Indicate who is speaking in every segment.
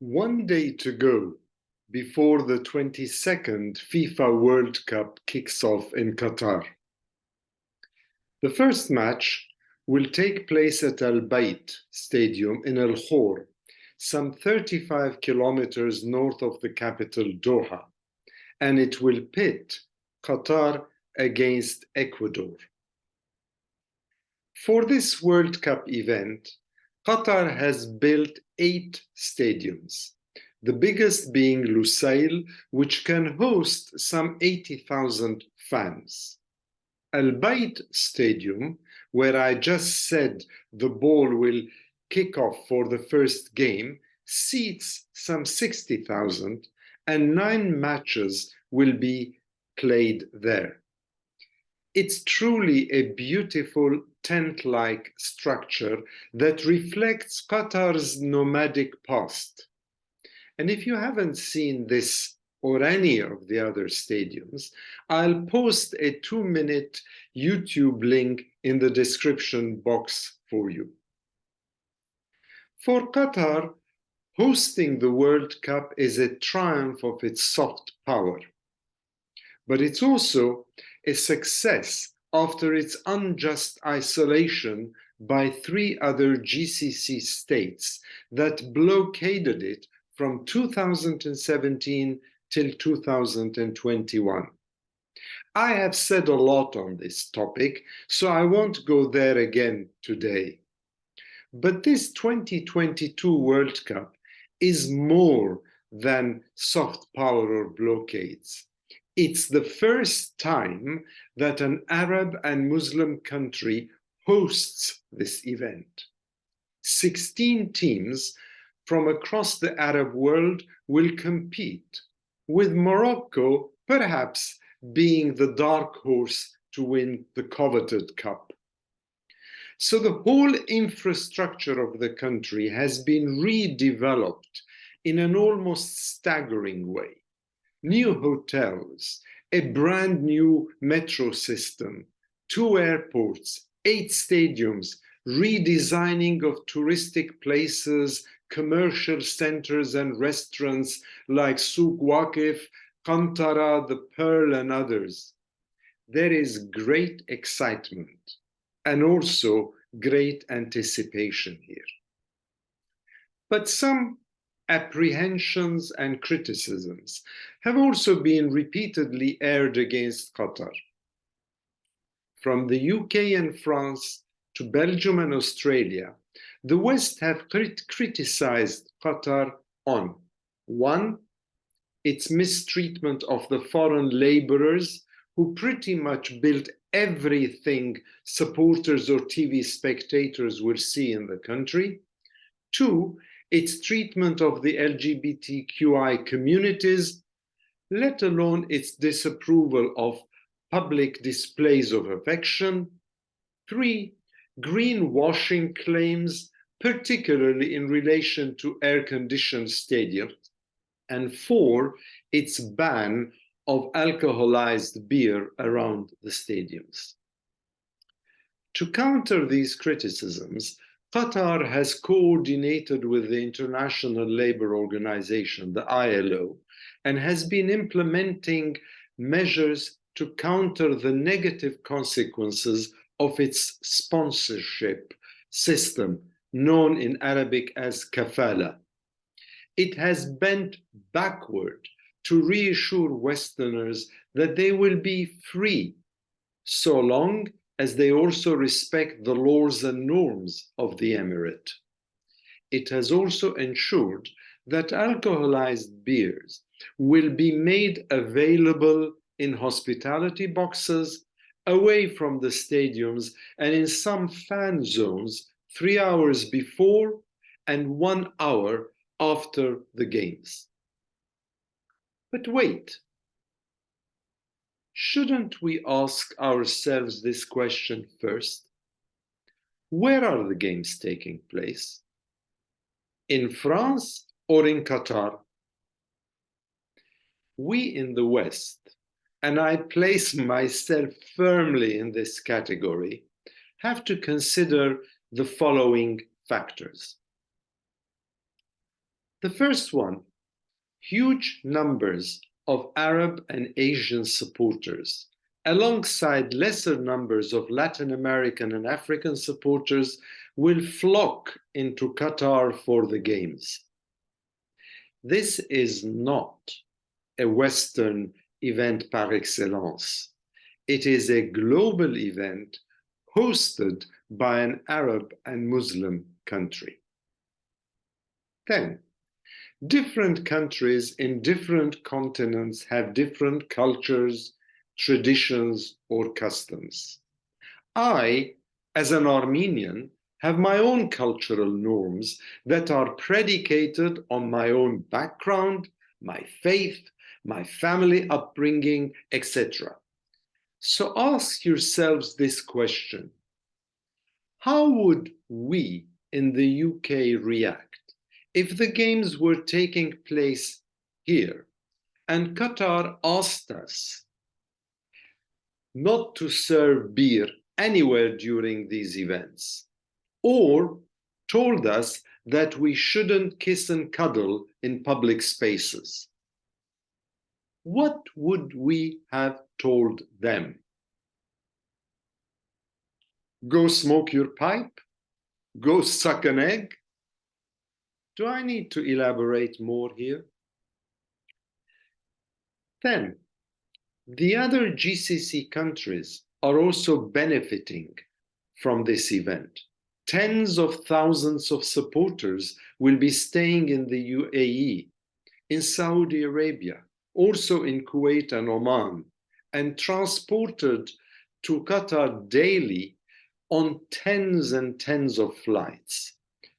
Speaker 1: One day to go before the 22nd FIFA World Cup kicks off in Qatar. The first match will take place at Al-Bayt Stadium in Al Khor, some 35 kilometers north of the capital Doha, and it will pit Qatar against Ecuador. For this World Cup event, Qatar has built 8 stadiums, the biggest being Lusail, which can host some 80,000 fans. Al-Bayt Stadium, where I just said the ball will kick off for the first game, seats some 60,000, and 9 matches will be played there. It's truly a beautiful tent-like structure that reflects Qatar's nomadic past. And if you haven't seen this or any of the other stadiums, I'll post a 2-minute YouTube link in the description box for you. For Qatar, hosting the World Cup is a triumph of its soft power. But it's also a success after its unjust isolation by 3 other GCC states that blockaded it from 2017 till 2021. I have said a lot on this topic, so I won't go there again today. But this 2022 World Cup is more than soft power or blockades. It's the first time that an Arab and Muslim country hosts this event. 16 teams from across the Arab world will compete, with Morocco perhaps being the dark horse to win the coveted cup. So the whole infrastructure of the country has been redeveloped in an almost staggering way. New hotels, a brand new metro system, 2 airports, 8 stadiums, redesigning of touristic places, commercial centers and restaurants like Souk Waqif, Qantara, the Pearl and others. There is great excitement and also great anticipation here. But some apprehensions and criticisms have also been repeatedly aired against Qatar. From the UK and France to Belgium and Australia, the West have criticized Qatar on 1. Its mistreatment of the foreign laborers who pretty much built everything supporters or TV spectators will see in the country. 2. Its treatment of the LGBTQI communities, let alone its disapproval of public displays of affection. 3. Greenwashing claims, particularly in relation to air-conditioned stadiums. And 4. Its ban of alcoholized beer around the stadiums. To counter these criticisms, Qatar has coordinated with the International Labour Organization, the ILO, and has been implementing measures to counter the negative consequences of its sponsorship system, known in Arabic as kafala. It has bent backward to reassure Westerners that they will be free, so long as they also respect the laws and norms of the emirate. It has also ensured that alcoholized beers will be made available in hospitality boxes, away from the stadiums, and in some fan zones 3 hours before and 1 hour after the games. But wait, shouldn't we ask ourselves this question first? Where are the games taking place? In France or in Qatar? We in the West, and I place myself firmly in this category, have to consider the following factors. The first one, huge numbers of Arab and Asian supporters, alongside lesser numbers of Latin American and African supporters, will flock into Qatar for the Games. This is not a Western event par excellence. It is a global event hosted by an Arab and Muslim country. Then, different countries in different continents have different cultures, traditions, or customs. I, as an Armenian, have my own cultural norms that are predicated on my own background, my faith, my family upbringing, etc. So ask yourselves this question: how would we in the UK react if the Games were taking place here and Qatar asked us not to serve beer anywhere during these events, or told us that we shouldn't kiss and cuddle in public spaces? What would we have told them? Go smoke your pipe? Go suck an egg? Do I need to elaborate more here? Then, the other GCC countries are also benefiting from this event. Tens of thousands of supporters will be staying in the UAE, in Saudi Arabia, also in Kuwait and Oman, and transported to Qatar daily on tens and tens of flights.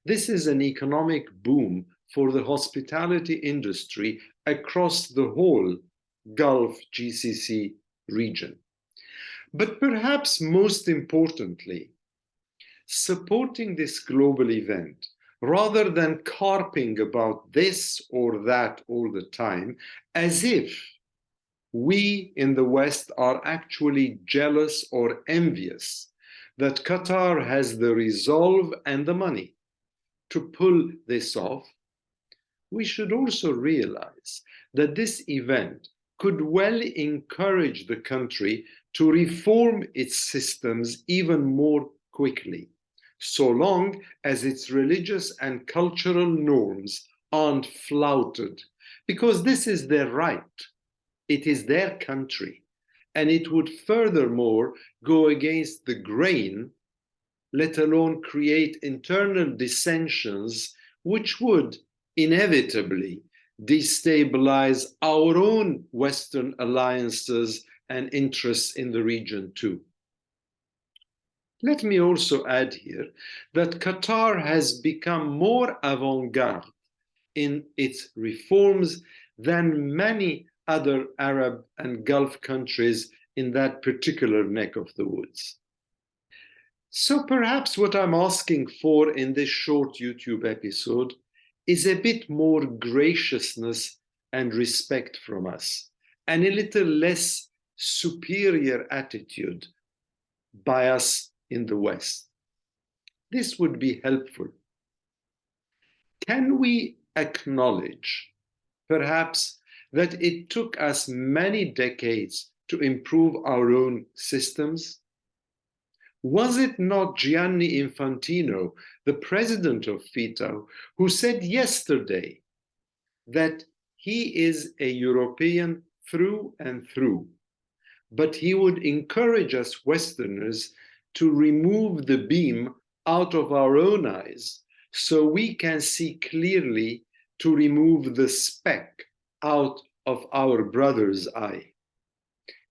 Speaker 1: This is an economic boom for the hospitality industry across the whole Gulf GCC region. But perhaps most importantly, supporting this global event, rather than carping about this or that all the time, as if we in the West are actually jealous or envious that Qatar has the resolve and the money to pull this off, we should also realize that this event could well encourage the country to reform its systems even more quickly, so long as its religious and cultural norms aren't flouted, because this is their right. It is their country, and it would furthermore go against the grain, let alone create internal dissensions, which would inevitably destabilize our own Western alliances and interests in the region too. Let me also add here that Qatar has become more avant-garde in its reforms than many other Arab and Gulf countries in that particular neck of the woods. So perhaps what I'm asking for in this short YouTube episode is a bit more graciousness and respect from us, and a little less superior attitude by us in the West. This would be helpful. Can we acknowledge, perhaps, that it took us many decades to improve our own systems? Was it not Gianni Infantino, the president of FIFA, who said yesterday that he is a European through and through, but he would encourage us Westerners to remove the beam out of our own eyes so we can see clearly, to remove the speck out of our brother's eye?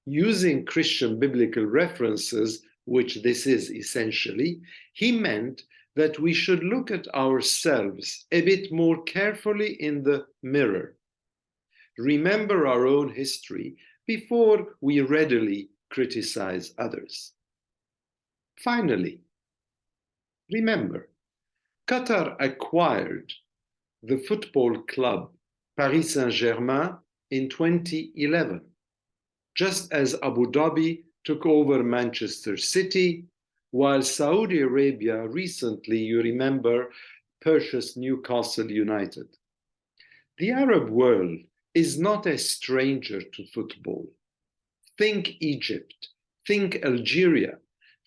Speaker 1: Using Christian biblical references, which this is essentially, he meant that we should look at ourselves a bit more carefully in the mirror, remember our own history before we readily criticize others. Finally, remember, Qatar acquired the football club Paris Saint-Germain in 2011, just as Abu Dhabi took over Manchester City, while Saudi Arabia recently, you remember, purchased Newcastle United. The Arab world is not a stranger to football. Think Egypt, think Algeria,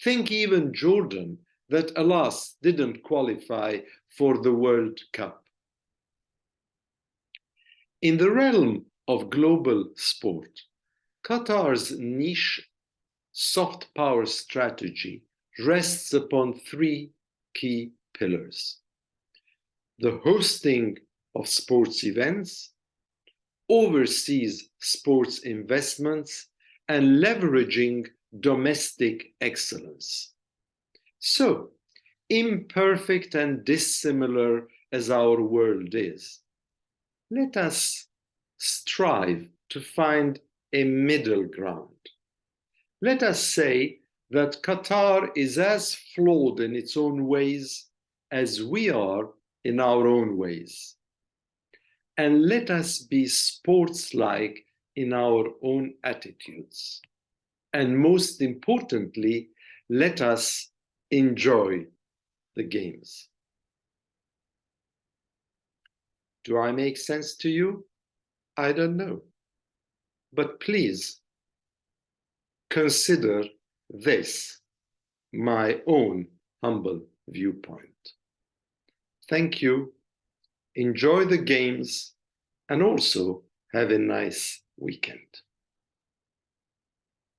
Speaker 1: think even Jordan, that alas didn't qualify for the World Cup. In the realm of global sport, Qatar's niche soft power strategy rests upon three key pillars: the hosting of sports events, overseas sports investments, and leveraging domestic excellence. So, imperfect and dissimilar as our world is, let us strive to find a middle ground. Let us say that Qatar is as flawed in its own ways as we are in our own ways. And let us be sports-like in our own attitudes. And most importantly, let us enjoy the games. Do I make sense to you? I don't know. But please consider this my own humble viewpoint. Thank you. Enjoy the games and also have a nice weekend.